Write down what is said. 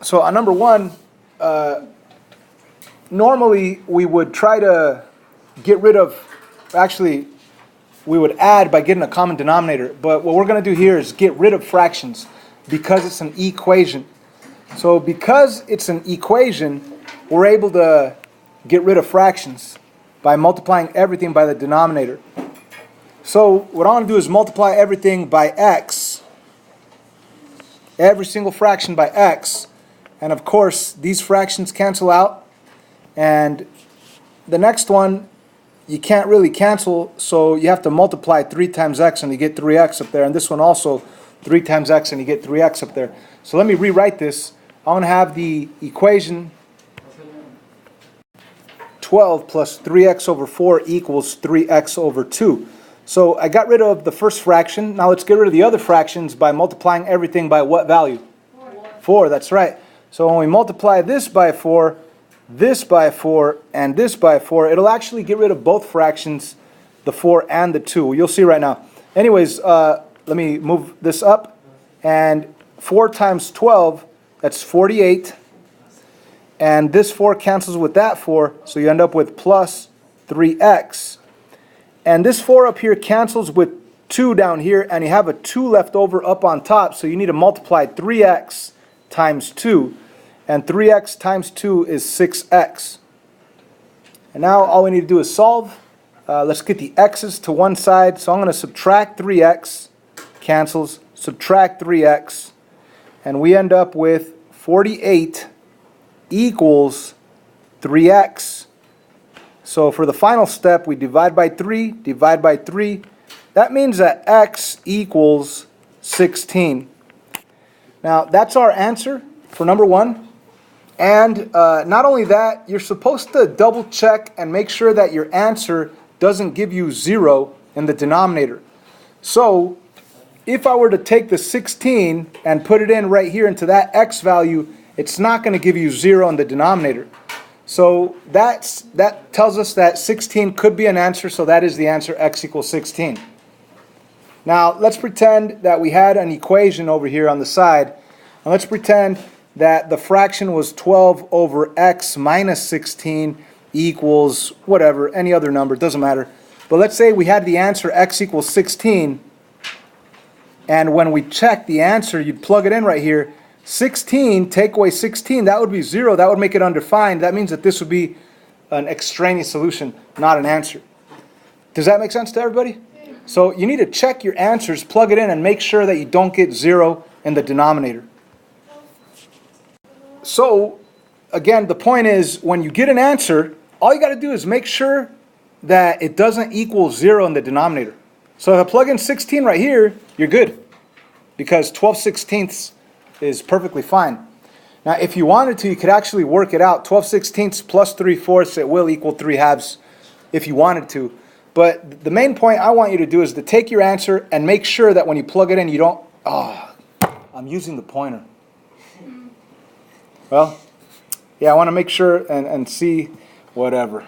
So on number one, normally we would try to get rid of, actually we would add by getting a common denominator. But what we're going to do here is get rid of fractions because it's an equation. So because it's an equation, we're able to get rid of fractions by multiplying everything by the denominator. So what I want to do is multiply everything by x, every single fraction by x, and of course these fractions cancel out, and the next one you can't really cancel, so you have to multiply 3 times x and you get 3x up there, and this one also 3 times x and you get 3x up there. So let me rewrite this. I want to have the equation 12 plus 3x over 4 equals 3x over 2. So I got rid of the first fraction. Now let's get rid of the other fractions by multiplying everything by what value? 4, that's right. So when we multiply this by 4, this by 4, and this by 4, it'll actually get rid of both fractions, the 4 and the 2. You'll see right now. Anyways, let me move this up. And 4 times 12, that's 48. And this 4 cancels with that 4, so you end up with plus 3x. And this 4 up here cancels with 2 down here, and you have a 2 left over up on top, so you need to multiply 3x times 2. And 3x times 2 is 6x. And now all we need to do is solve. Let's get the x's to one side. So I'm going to subtract 3x, cancels, subtract 3x, and we end up with 48 equals 3x. So for the final step, we divide by 3, divide by 3. That means that x equals 16. Now that's our answer for number one. And not only that, you're supposed to double check and make sure that your answer doesn't give you 0 in the denominator. So if I were to take the 16 and put it in right here into that x value, it's not going to give you 0 in the denominator. So that tells us that 16 could be an answer, so that is the answer, x equals 16. Now let's pretend that we had an equation over here on the side, and let's pretend that the fraction was 12 over x minus 16 equals whatever, any other number, doesn't matter. But let's say we had the answer x equals 16, and when we check the answer, you'd plug it in right here. 16, take away 16, that would be 0, that would make it undefined. That means that this would be an extraneous solution, not an answer. Does that make sense to everybody? So you need to check your answers, plug it in, and make sure that you don't get 0 in the denominator. So, again, the point is, when you get an answer, all you got to do is make sure that it doesn't equal 0 in the denominator. So if I plug in 16 right here, you're good, because 12/16 is perfectly fine. Now, if you wanted to, you could actually work it out. 12/16 plus 3/4, it will equal 3/2 if you wanted to. But the main point I want you to do is to take your answer and make sure that when you plug it in, you don't, I'm using the pointer. Well, yeah, I want to make sure and see whatever.